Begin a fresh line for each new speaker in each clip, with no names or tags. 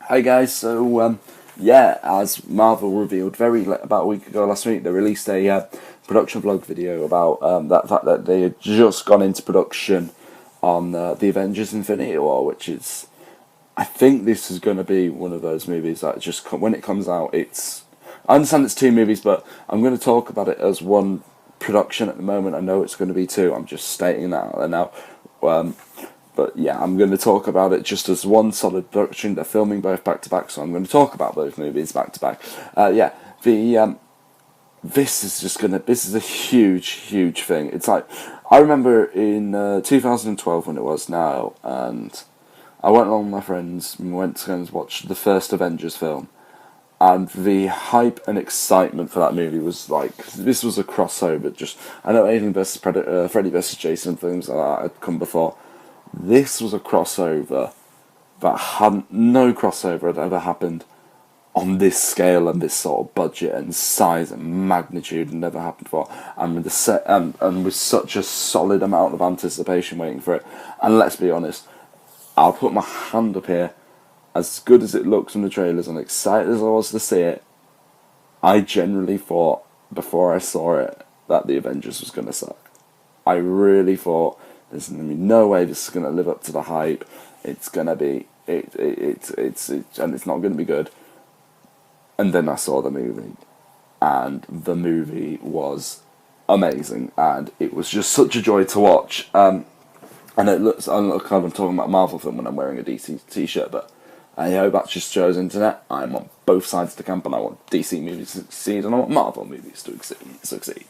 Hi guys, so as Marvel revealed about a week ago last week, they released a production vlog video about that fact that they had just gone into production on the Avengers Infinity War, which is, I think this is going to be one of those movies that just, when it comes out, I understand it's two movies, but I'm going to talk about it as one production at the moment. I know it's going to be two, I'm just stating that out there now. But yeah, I'm going to talk about it just as one solid production. They're filming both back to back, so I'm going to talk about both movies back to back. This is a huge thing. It's like, I remember in 2012 when it was now, and I went along with my friends and we went to go and watch the first Avengers film. And the hype and excitement for that movie was like, this was a crossover. Just, I know Alien vs Predator, Freddy vs Jason, things like that had come before. This was a crossover that no crossover had ever happened on this scale and this sort of budget and size and magnitude, and never happened before. And with and with such a solid amount of anticipation waiting for it. And let's be honest, I'll put my hand up here. As good as it looks from the trailers and excited as I was to see it, I generally thought before I saw it that the Avengers was going to suck. I really thought there's going to be no way this is going to live up to the hype. It's going to be and it's not going to be good. And then I saw the movie, and the movie was amazing, and it was just such a joy to watch. And it looks, I'm talking about a Marvel film when I'm wearing a DC t-shirt, but I know that just shows internet. I'm on both sides of the camp, and I want DC movies to succeed, and I want Marvel movies to succeed.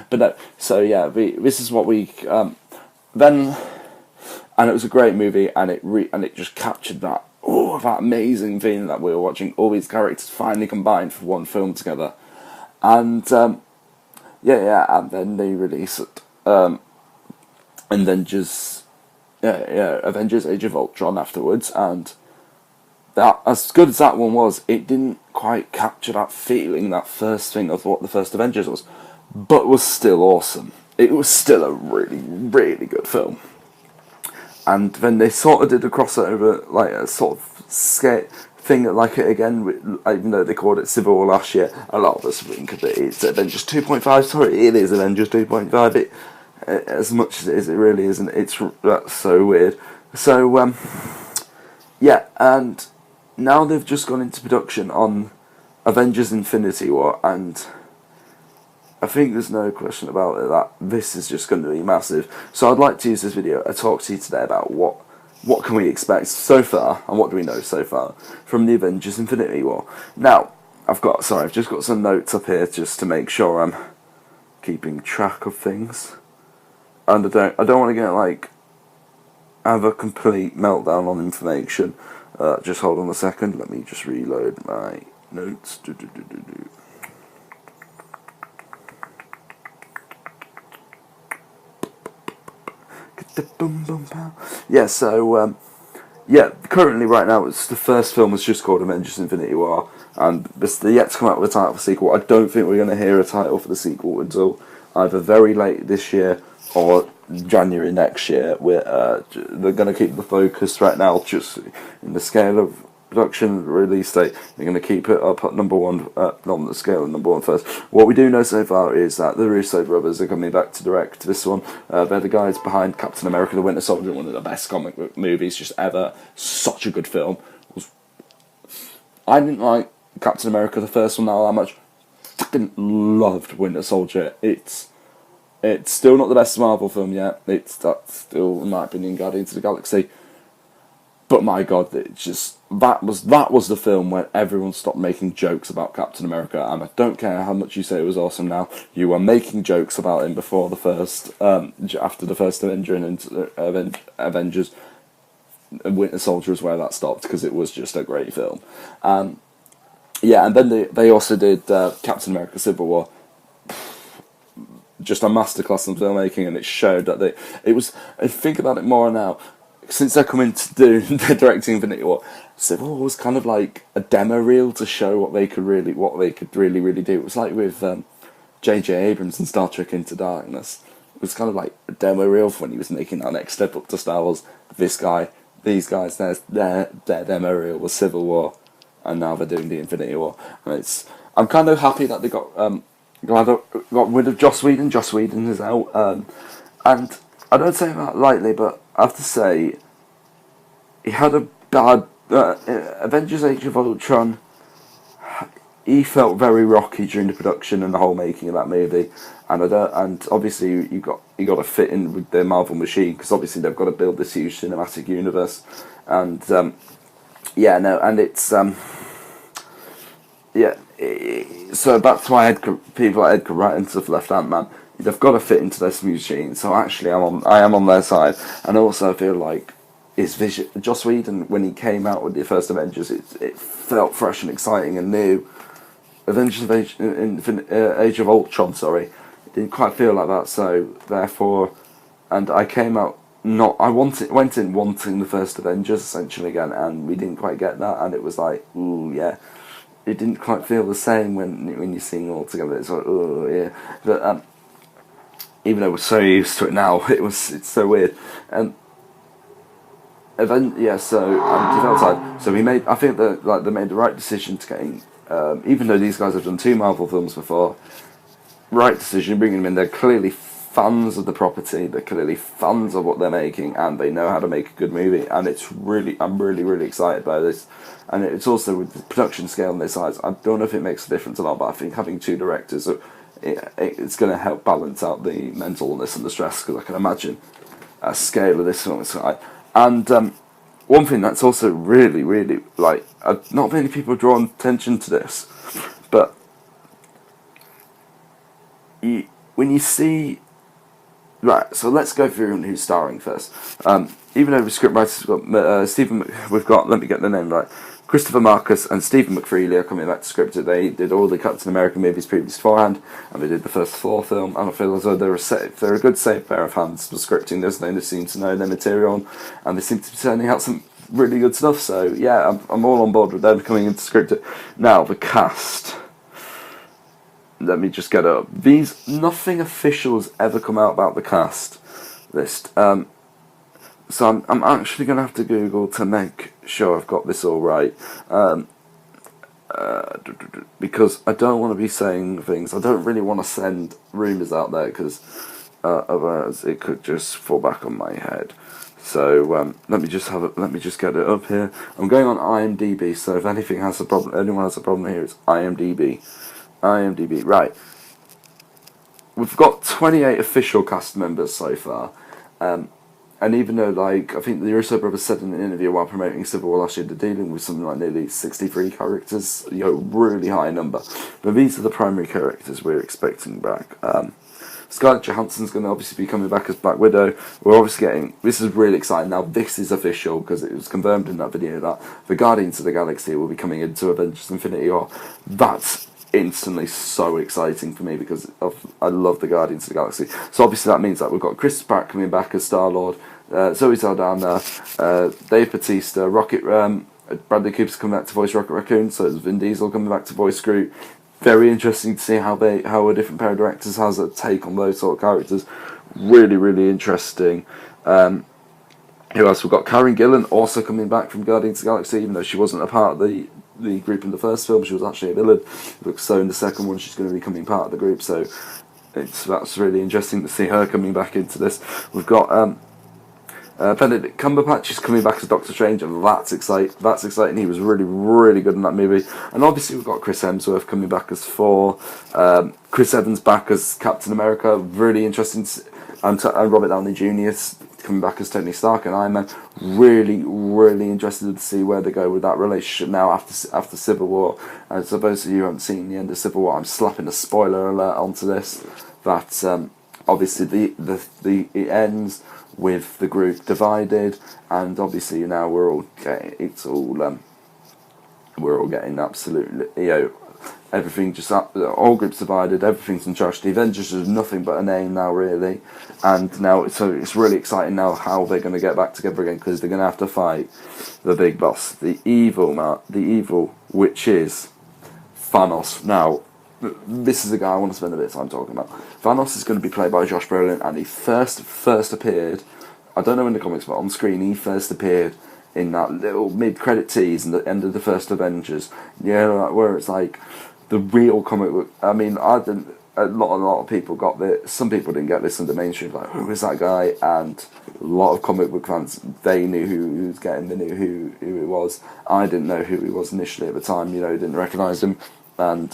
But no, so yeah, this is what we then, and it was a great movie, and it just captured that amazing feeling that we were watching all these characters finally combined for one film together, and and then they release it, and then just Avengers: Age of Ultron afterwards, and that, as good as that one was, it didn't quite capture that feeling, that first thing of what the first Avengers was, but was still awesome. It was still a really good film. And then they sort of did a crossover, like a sort of skate thing like it again, even though they called it Civil War last year. A lot of us think of it, it's Avengers 2.5, sorry, it is Avengers 2.5, as much as it is, it really isn't, that's so weird. So, and now they've just gone into production on Avengers Infinity War, and I think there's no question about it that this is just going to be massive. So I'd like to use this video to talk to you today about what can we expect so far, and what do we know so far from the Avengers Infinity War. Now, I've just got some notes up here just to make sure I'm keeping track of things. And I don't want to get have a complete meltdown on information. Just hold on a second, let me just reload my notes. Currently right now, it's the first film is just called Avengers Infinity War, and they're yet to come out with a title for the sequel. I don't think we're going to hear a title for the sequel until either very late this year or January next year. They're going to keep the focus right now just in the scale of production release date. They're going to keep it up at number one, on the scale of number one first. What we do know so far is that the Russo brothers are coming back to direct this one. They're the guys behind Captain America: The Winter Soldier, one of the best comic movies just ever. Such a good film. I didn't like Captain America the first one that much. Fucking loved Winter Soldier. It's still not the best Marvel film yet. That's still, in my opinion, Guardians of the Galaxy. But my God, that was the film where everyone stopped making jokes about Captain America, and I don't care how much you say it was awesome now. You were making jokes about him before the first, after the first Avengers. Winter Soldier is where that stopped, because it was just a great film. And then they also did Captain America: Civil War. Just a masterclass in filmmaking, and it showed that I think about it more now, since they're coming to do the directing Infinity War, Civil War was kind of like a demo reel to show what they could really do. It was like with J.J. Abrams and Star Trek Into Darkness. It was kind of like a demo reel for when he was making that next step up to Star Wars. This these guys, their demo was Civil War, and now they're doing the Infinity War, and I'm kind of happy that they got rid of Joss Whedon. Joss Whedon is out, and I don't say that lightly, but I have to say he had a bad Avengers: Age of Ultron. He felt very rocky during the production and the whole making of that movie, and obviously you got to fit in with the Marvel machine, because obviously they've got to build this huge cinematic universe, and so that's why people like Edgar Wright and stuff left Ant-Man. They've got to fit into this machine. So actually, I am on their side, and also I feel like his vision, Joss Whedon, when he came out with the first Avengers, it felt fresh and exciting and new. Avengers Age of Ultron, it didn't quite feel like that. So therefore, and I came out went in wanting the first Avengers essentially again, and we didn't quite get that, and it was like, ooh yeah, it didn't quite feel the same when you sing all together. It's like, oh yeah, but even though we're so used to it now, it's so weird. So we made. I think that they made the right decision to getting. Even though these guys have done 2 Marvel films before, right decision bringing them in. They're clearly fans of the property. They're clearly fans of what they're making, and they know how to make a good movie. And I'm really excited by this. And it's also with the production scale on their size. I don't know if it makes a difference or not, but I think having 2 directors, it's going to help balance out the mental illness and the stress, because I can imagine a scale of this film is high. And one thing that's also really like, not many people have drawn attention to this, but when you see, right, so let's go through who's starring first. Even though the scriptwriters we've got let me get the name right. Christopher Marcus and Stephen McFeely are coming back to script it. They did all the Captain America movies previously beforehand, and they did the first Thor film, and I feel as though they're a good safe pair of hands for scripting this. They seem to know their material, and they seem to be turning out some really good stuff. So yeah, I'm all on board with them coming into script it. Now the cast. Let me just get up. Nothing official has ever come out about the cast list. So I'm actually going to have to Google to make sure I've got this all right. Because I don't want to be saying things. I don't really want to send rumours out there, because otherwise it could just fall back on my head. So let me just get it up here. I'm going on IMDb. So if anyone has a problem here, it's IMDb. IMDb, right. We've got 28 official cast members so far. And even though, like, I think the Russo brothers said in an interview while promoting Civil War last year, they're dealing with something like nearly 63 characters, really high number. But these are the primary characters we're expecting back. Scarlett Johansson's going to obviously be coming back as Black Widow. We're obviously this is really exciting. Now, this is official, because it was confirmed in that video that the Guardians of the Galaxy will be coming into Avengers Infinity War. That's instantly so exciting for me, because I love the Guardians of the Galaxy. So obviously that means that we've got Chris Pratt coming back as Star-Lord, Zoe Saldana, Dave Bautista, Bradley Cooper's coming back to voice Rocket Raccoon, so there's Vin Diesel coming back to voice Groot. Very interesting to see how a different pair of directors has a take on those sort of characters. Really interesting. Who else? We've got Karen Gillan also coming back from Guardians of the Galaxy, even though she wasn't a part of the group in the first film. She was actually a villain. So in the second one she's going to be becoming part of the group, so that's really interesting to see her coming back into this. We've got Benedict Cumberbatch is coming back as Doctor Strange, and that's exciting. He was really good in that movie. And obviously we've got Chris Hemsworth coming back as Thor, Chris Evans back as Captain America, really interesting, and Robert Downey Jr. coming back as Tony Stark and Iron Man. Really interested to see where they go with that relationship now after Civil War. And so those of you who haven't seen the end of Civil War, I'm slapping a spoiler alert onto this. That obviously it ends with the group divided, and obviously now we're all getting absolutely everything just up, all groups divided, everything's in charge. The Avengers is nothing but a name now, really, and now so it's really exciting now how they're going to get back together again, because they're going to have to fight the big boss, the evil, which is Thanos. Now, this is a guy I want to spend a bit of time talking about. Thanos is going to be played by Josh Brolin, and he first appeared, I don't know in the comics, but on screen he first appeared in that little mid-credit tease and the end of the first Avengers. Yeah, like, where it's like the real comic book. I mean, I didn't. A lot of people got this. Some people didn't get this in the mainstream. Like, who is that guy? And a lot of comic book fans, they knew who he was getting. They knew who he was. I didn't know who he was initially at the time. You know, didn't recognise him. And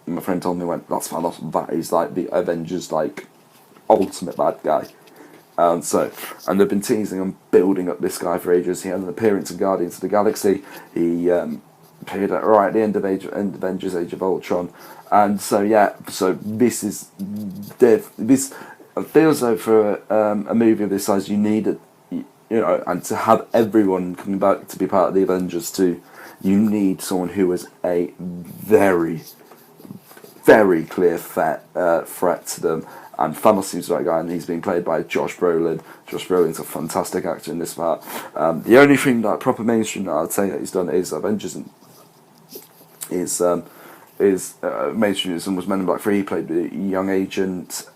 my friend told me, "That's fantastic. That is like the Avengers, like ultimate bad guy." And they've been teasing and building up this guy for ages. He had an appearance in Guardians of the Galaxy. He appeared right at the end of Avengers: Age of Ultron. And so this is this. I feel as though for a movie of this size, you need it, and to have everyone coming back to be part of the Avengers too, you need someone who is a very, very clear threat to them. And Thanos seems the right guy, and he's being played by Josh Brolin. Josh Brolin's a fantastic actor in this part. The only thing that proper mainstream that I'd say that he's done is Avengers mainstream was Men in Black 3. He played the young Agent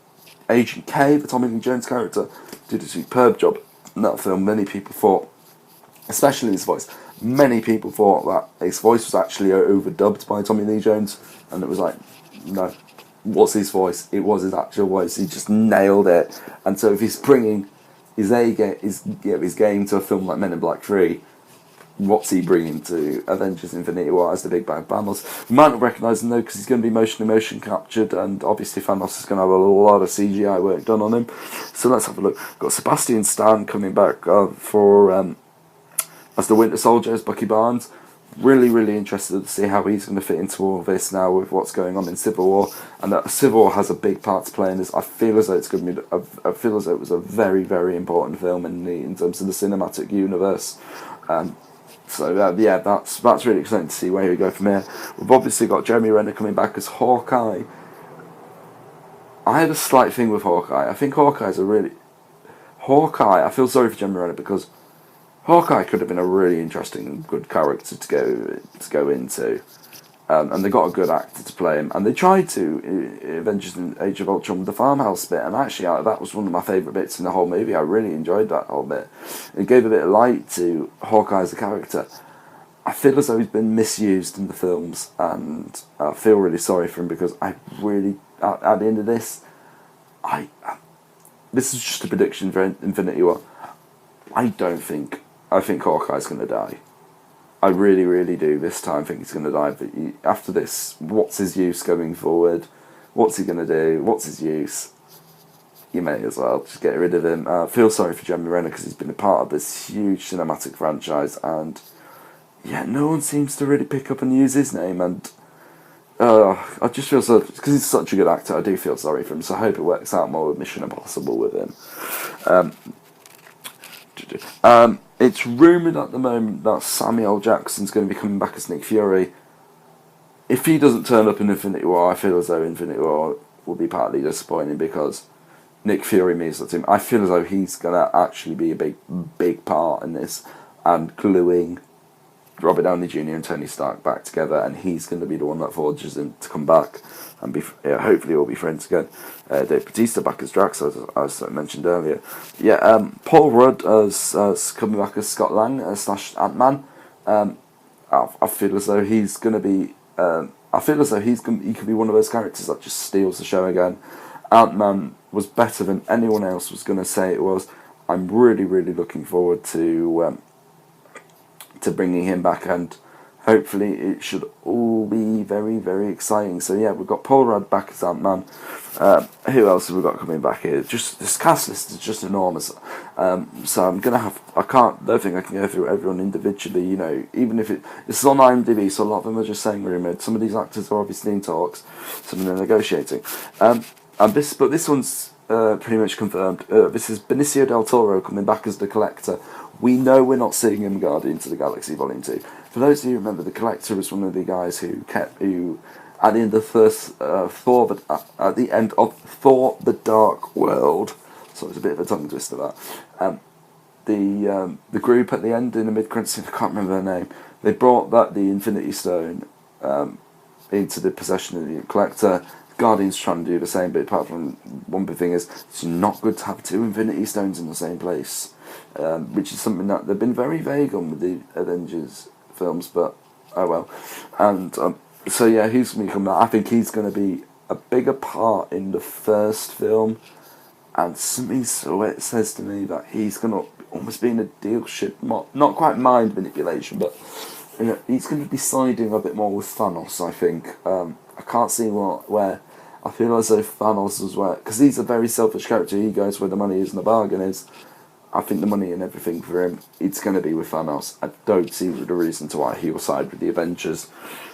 K, the Tommy Lee Jones character. Did a superb job in that film. Many people thought, especially his voice, many people thought that his voice was actually overdubbed by Tommy Lee Jones, and it was like, no, what's his voice? It was his actual voice. He just nailed it. And so if he's bringing his game to a film like Men in Black 3, what's he bringing to Avengers Infinity War as the big bad Thanos? You might not recognise him though, because he's going to be motion captured, and obviously Thanos is going to have a lot of CGI work done on him. So let's have a look. Got Sebastian Stan coming back as the Winter Soldier, as Bucky Barnes. Really, really interested to see how he's going to fit into all of this now with what's going on in Civil War, and that Civil War has a big part to play in this. I feel as though it's going to be. I feel as though it was a very, very important film in terms of the cinematic universe. That's really exciting to see where we go from here. We've obviously got Jeremy Renner coming back as Hawkeye. I had a slight thing with Hawkeye. I think Hawkeye, I feel sorry for Jeremy Renner, because Hawkeye could have been a really interesting and good character to go into. And they got a good actor to play him. And they tried to, Avengers in Age of Ultron, with the farmhouse bit. And actually, that was one of my favourite bits in the whole movie. I really enjoyed that whole bit. It gave a bit of light to Hawkeye as a character. I feel as though he's been misused in the films. And I feel really sorry for him, because I really, at the end of this, this is just a prediction for Infinity War. I think Hawkeye's going to die. I really, really do. This time I think he's going to die. But after this, what's his use going forward? What's he going to do? What's his use? You may as well just get rid of him. I feel sorry for Jeremy Renner, because he's been a part of this huge cinematic franchise, and no one seems to really pick up and use his name. And I just feel so, because he's such a good actor, I do feel sorry for him. So I hope it works out more with Mission Impossible with him. It's rumoured at the moment that Samuel Jackson's going to be coming back as Nick Fury. If he doesn't turn up in Infinity War, I feel as though Infinity War will be partly disappointing, because Nick Fury means that to him. I feel as though he's going to actually be a big part in this, and gluing Robert Downey Jr. and Tony Stark back together, and he's going to be the one that forges him to come back and hopefully we'll be friends again. Dave Bautista back as Drax, as I mentioned earlier. Paul Rudd as coming back as Scott Lang / Ant-Man. I feel as though he's going to be. He could be one of those characters that just steals the show again. Ant-Man was better than anyone else was going to say it was. I'm really, really looking forward to bringing him back, and hopefully it should all be very, very exciting. So we've got Paul Rudd back as Ant-Man. Who else have we got coming back here? Just this cast list is just enormous. So I'm gonna don't think I can go through everyone individually. Even if it's on IMDb, so a lot of them are just saying rumoured. Some of these actors are obviously in talks. Some of them are negotiating. But this one's pretty much confirmed. This is Benicio del Toro coming back as the Collector. We know we're not seeing him in Guardians of the Galaxy Volume 2. For those of you who remember, the Collector was one of the guys who at the end of Thor: The Dark World. So it's a bit of a tongue twister that. The group at the end in the mid-credits scene, I can't remember their name. They brought the Infinity Stone into the possession of the Collector. Guardians trying to do the same, but apart from one big thing is, it's not good to have two Infinity Stones in the same place. which is something that they've been very vague on with the Avengers films, but oh well. And so yeah, he's going to be coming out. I think he's going to be a bigger part in the first film, and something so it says to me that he's going to almost be in a deal ship, not quite mind manipulation, but he's going to be siding a bit more with Thanos, I think. I can't see where I feel as though Thanos was where, because he's a very selfish character. He goes where the money is and the bargain is. I think the money and everything for him, it's going to be with Thanos. I don't see the reason to why he will side with the Avengers.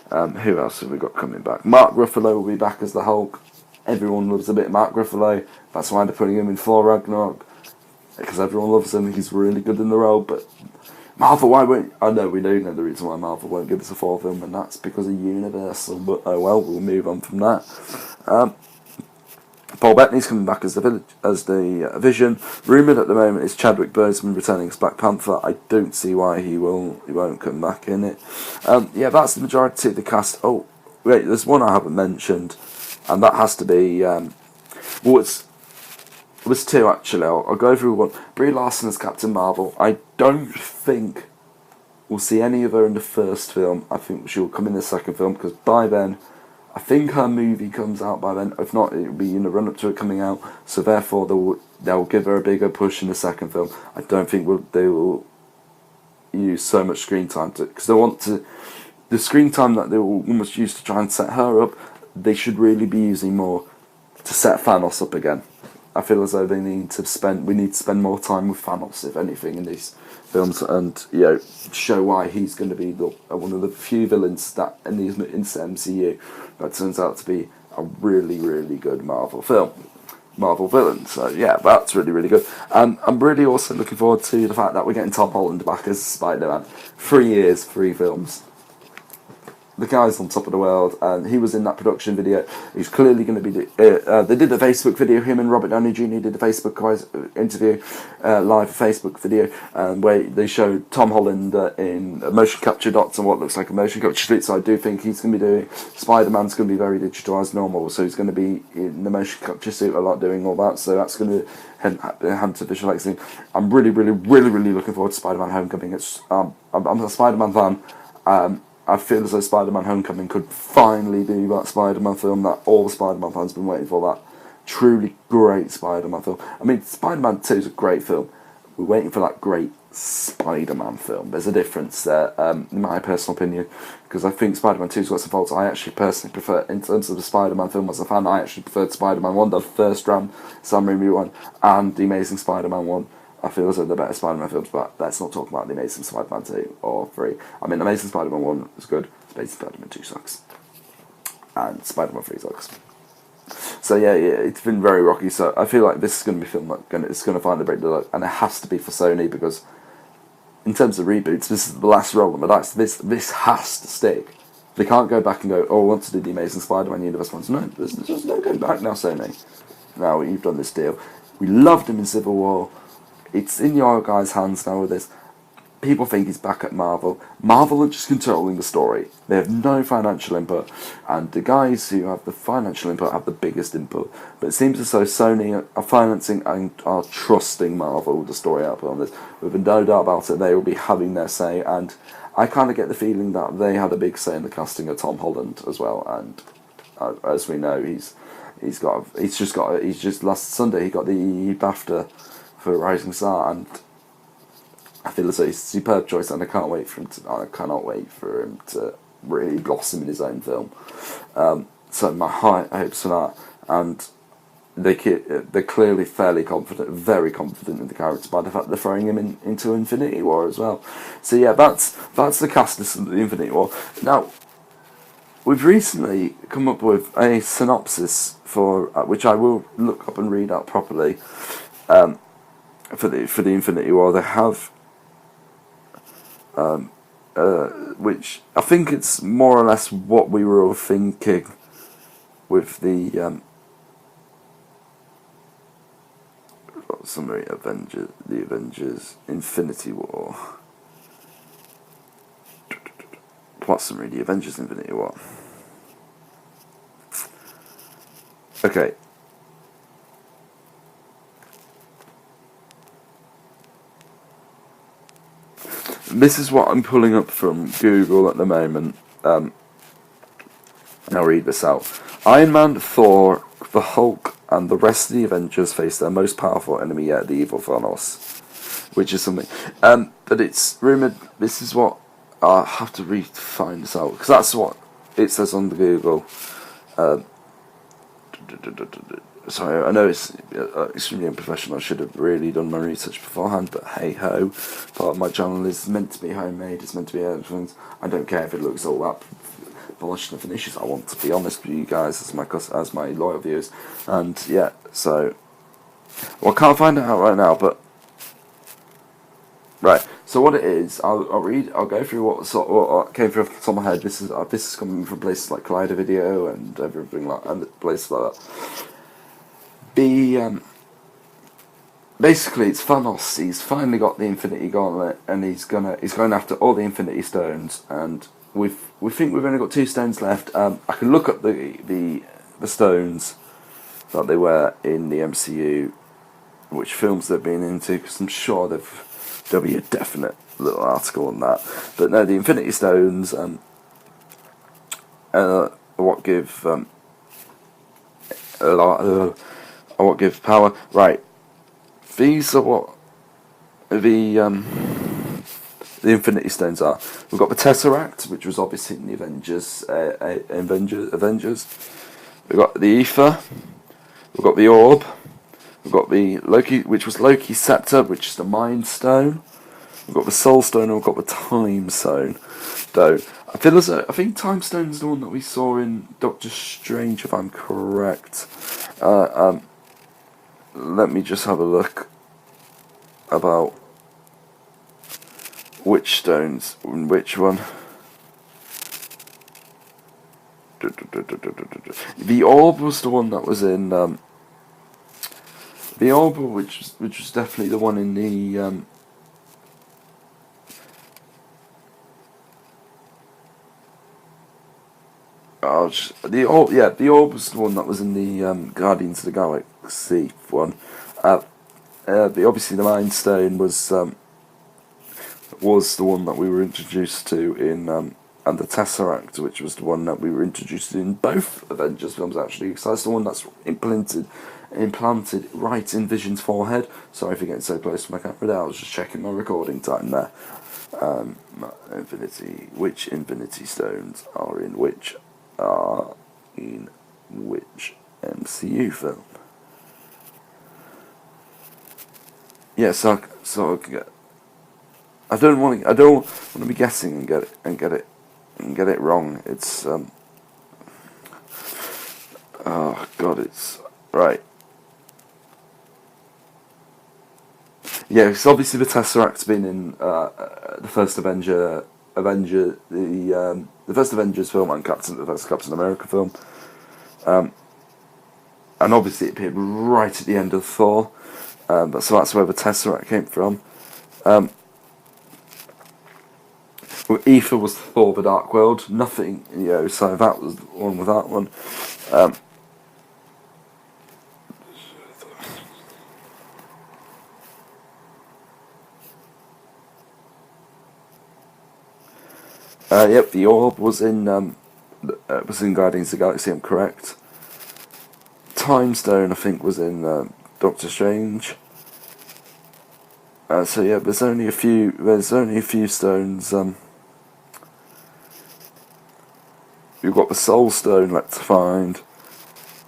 Who else have we got coming back? Mark Ruffalo will be back as the Hulk. Everyone loves a bit of Mark Ruffalo. That's why they're putting him in Thor Ragnarok, because everyone loves him. He's really good in the role. But Marvel, why won't... I know, we do know the reason why Marvel won't give us a Thor film, and that's because of Universal. But oh well, we'll move on from that. Paul Bettany's coming back as the Vision. Rumoured at the moment is Chadwick Boseman returning as Black Panther. I don't see why he won't come back in it. Yeah, that's the majority of the cast. Oh, wait, there's one I haven't mentioned, and that has to be... it was two, actually. I'll go through one. Brie Larson as Captain Marvel. I don't think we'll see any of her in the first film. I think she'll come in the second film, because by then... I think her movie comes out by then. If not, it'll be in the run-up to it coming out. So therefore, they'll give her a bigger push in the second film. I don't think they will use so much screen time because they want to. The screen time that they will almost use to try and set her up, they should really be using more to set Thanos up again. I feel as though we need to spend more time with Thanos, if anything, in these films, and show why he's going to be one of the few villains that in the MCU that turns out to be a really, really good Marvel villain. So yeah, that's really, really good. I'm really also looking forward to the fact that we're getting Tom Holland back as Spider-Man. 3 years, 3 films. The guy's on top of the world, and he was in that production video. He's clearly going to be... they did a Facebook video, him and Robert Downey Jr. did a Facebook interview, live Facebook video, where they showed Tom Holland in motion capture dots and what looks like a motion capture suit. So I do think he's going to be doing... Spider-Man's going to be very digitalised normal, so he's going to be in the motion capture suit a lot, doing all that. So that's going to hand to visual effects. I'm really, really, really, really looking forward to Spider-Man Homecoming. I'm a Spider-Man fan. I feel as though Spider-Man Homecoming could finally be that Spider-Man film that all the Spider-Man fans have been waiting for, that truly great Spider-Man film. I mean, Spider-Man 2 is a great film. We're waiting for that great Spider-Man film. There's a difference there, in my personal opinion, because I think Spider-Man 2's got some faults. I actually personally prefer, in terms of the Spider-Man film as a fan, I actually preferred Spider-Man 1, the first Sam Raimi one, and the Amazing Spider-Man 1. I feel as though they're better Spider-Man films, but let's not talk about the Amazing Spider-Man 2 or 3. I mean, Amazing Spider-Man 1 is good, Amazing Spider-Man 2 sucks, and Spider-Man 3 sucks. So yeah, it's been very rocky, so I feel like this is going to be a film it's going to find a breakthrough, and it has to be for Sony, because in terms of reboots, this is the last roll of the dice. This has to stick. They can't go back and go, oh, I want to do the Amazing Spider-Man universe ones. No, there's just no going back now, Sony. Now you've done this deal. We loved him in Civil War. It's in your guys' hands now with this. People think he's back at Marvel. Marvel are just controlling the story. They have no financial input, and the guys who have the financial input have the biggest input. But it seems as though Sony are financing and are trusting Marvel with the story output on this. With no doubt about it, they will be having their say, and I kind of get the feeling that they had a big say in the casting of Tom Holland as well. And as we know, he's just last Sunday he got the BAFTA for Rising Star, and I feel as though he's a superb choice, and I cannot wait for him to really blossom in his own film. So my high hopes for that, and they're clearly fairly confident, very confident in the character by the fact they're throwing him into Infinity War as well. So yeah, that's the cast of the Infinity War. Now, we've recently come up with a synopsis for which I will look up and read out properly. For the Infinity War, they have, which I think it's more or less what we were all thinking with the summary the Avengers Infinity War. Plot summary: the Avengers Infinity War. Okay. this is what I'm pulling up from Google at the moment. I'll read this out. Iron Man, Thor, the Hulk, and the rest of the Avengers face their most powerful enemy yet, the evil Thanos. Which is something. But it's rumoured, this is what, I have to find this out, because that's what it says on the Google. Sorry, I know it's extremely unprofessional. I should have really done my research beforehand, but hey ho. Part of my channel is meant to be homemade, it's meant to be everything. I don't care if it looks all that polished and finishes. I want to be honest with you guys as my loyal viewers. And yeah, so, well, I can't find it out right now, but right. So what it is, I'll go through what came through off the top of my head. This is coming from places like Collider Video and everything and places like that. Basically, it's Thanos. He's finally got the Infinity Gauntlet, and he's going after all the Infinity Stones. And we think we've only got 2 stones left. I can look up the stones that they were in the MCU, which films they've been into, because I'm sure there'll be a definite little article on that. But no, the Infinity Stones what give what give power. Right, these are what the Infinity Stones are. We've got the Tesseract, which was obviously in the Avengers. We've got the Ether. We've got the Orb. We've got the Loki, which was Loki's Scepter, which is the Mind Stone. We've got the Soul Stone, and we've got the Time Stone. Though I think Time Stone is the one that we saw in Doctor Strange, if I'm correct. Let me just have a look about which stones, which one. The Orb was the one that was in. The Orb, which was definitely the one in the. The Orb was the one that was in the Guardians of the Galaxy one. Obviously the Mind Stone was the one that we were introduced to in, and the Tesseract, which was the one that we were introduced to in both Avengers films actually, because that's the one that's implanted right in Vision's forehead. Sorry for getting so close to my camera there, I was just checking my recording time there. Which Infinity Stones are in which MCU film? Yeah, so I don't want to be guessing and get it wrong. It's oh god, it's right. Yeah, because obviously the Tesseract's been in the first the first Avengers film and the first Captain America film, and obviously it appeared right at the end of Thor, so that's where the Tesseract came from. Ether was Thor: The Dark World. Nothing, so that was the one with that one. Yep, the Orb was in Guardians of the Galaxy. I'm correct. Time Stone, I think, was in Doctor Strange. So yeah, there's only a few stones. We've got the Soul Stone left to find.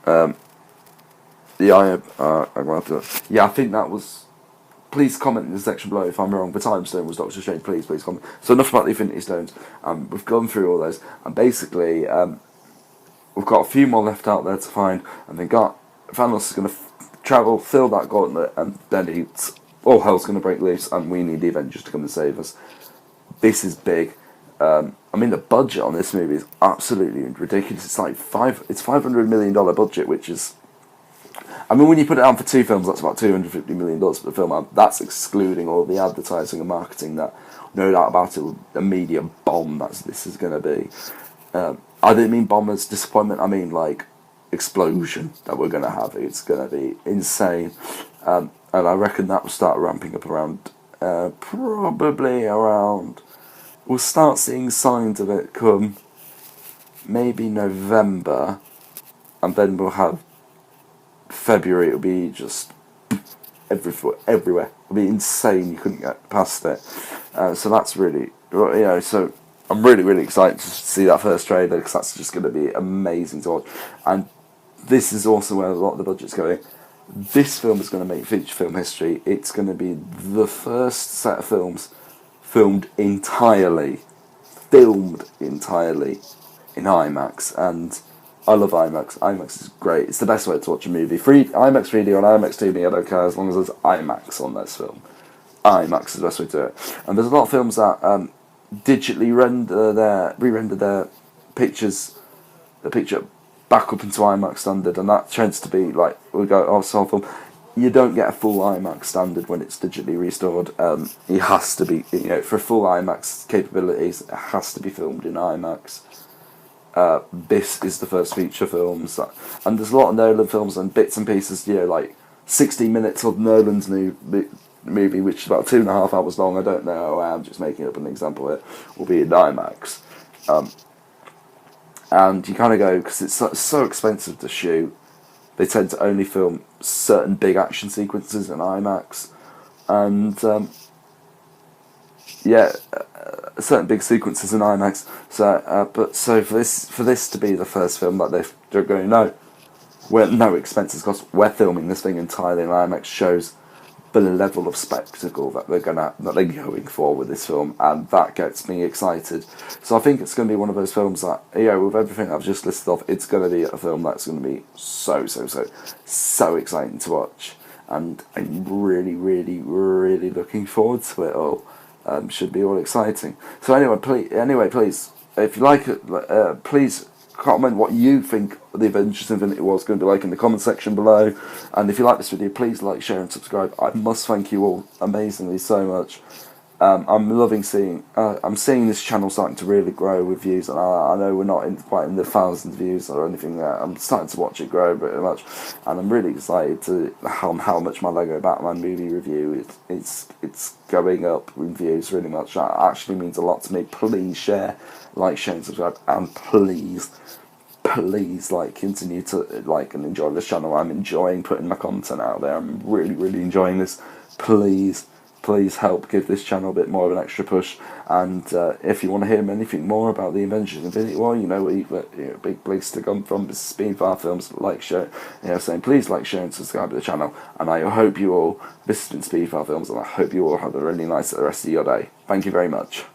The Eye. I think that was. Please comment in the section below if I'm wrong. The Time Stone was Doctor Strange. Please comment. So enough about the Infinity Stones. We've gone through all those, and basically, we've got a few more left out there to find. And Thanos is going to travel, fill that gauntlet, and then all hell's going to break loose, and we need the Avengers to come and save us. This is big. The budget on this movie is absolutely ridiculous. It's like $500 million budget, which is. When you put it on for 2 films, that's about $250 million for the film. That's excluding all the advertising and marketing that, no doubt about it, a media bomb this is going to be. I didn't mean bomb as disappointment, I mean like explosion that we're going to have. It's going to be insane. And I reckon that will start ramping up around probably around. We'll start seeing signs of it come maybe November, and then we'll have February. It'll be just everywhere. It'll be insane. You couldn't get past it. So that's really, So I'm really, really excited to see that first trailer, because that's just going to be amazing to watch. And this is also where a lot of the budget's going. This film is going to make feature film history. It's going to be the first set of films filmed entirely in IMAX, and I love IMAX. IMAX is great. It's the best way to watch a movie. IMAX 3D or IMAX 2D, I don't care, as long as there's IMAX on this film. IMAX is the best way to do it. And there's a lot of films that digitally re-render their the picture back up into IMAX standard, and that tends to be like, we go, oh, so film. You don't get a full IMAX standard when it's digitally restored. It has to be, for full IMAX capabilities, it has to be filmed in IMAX. This is the first feature films, and there's a lot of Nolan films and bits and pieces, like 60 minutes of Nolan's new movie, which is about 2.5 hours long. I don't know, I'm just making up an example here, will be in IMAX. And you kind of go, because it's so expensive to shoot, they tend to only film certain big action sequences in IMAX, and certain big sequences in IMAX. So for this to be the first film that they're going, no, no expenses cost. We're filming this thing entirely in IMAX, shows the level of spectacle that they're going for with this film, and that gets me excited. So I think it's going to be one of those films that, with everything I've just listed off, it's going to be a film that's going to be so exciting to watch, and I'm really, really, really looking forward to it all. Should be all exciting. So anyway, please, if you like it, please comment what you think the Avengers Infinity War is going to be like in the comment section below. And if you like this video, please like, share and subscribe. I must thank you all amazingly so much. I'm loving seeing this channel starting to really grow with views, and I know we're not quite in the thousands of views or anything yet. I'm starting to watch it grow pretty much, and I'm really excited to how much my Lego Batman movie review it's going up in views really much. That actually means a lot to me. Please share, share and subscribe, and please continue to like and enjoy this channel. I'm enjoying putting my content out there. I'm really, really enjoying this. Please help give this channel a bit more of an extra push. And if you want to hear anything more about the Avengers Infinity War, big place to come from. This is Speedfire Films. Saying please like, share and subscribe to the channel. And I hope you all, this has been Speedfire Films, and I hope you all have a really nice rest of your day. Thank you very much.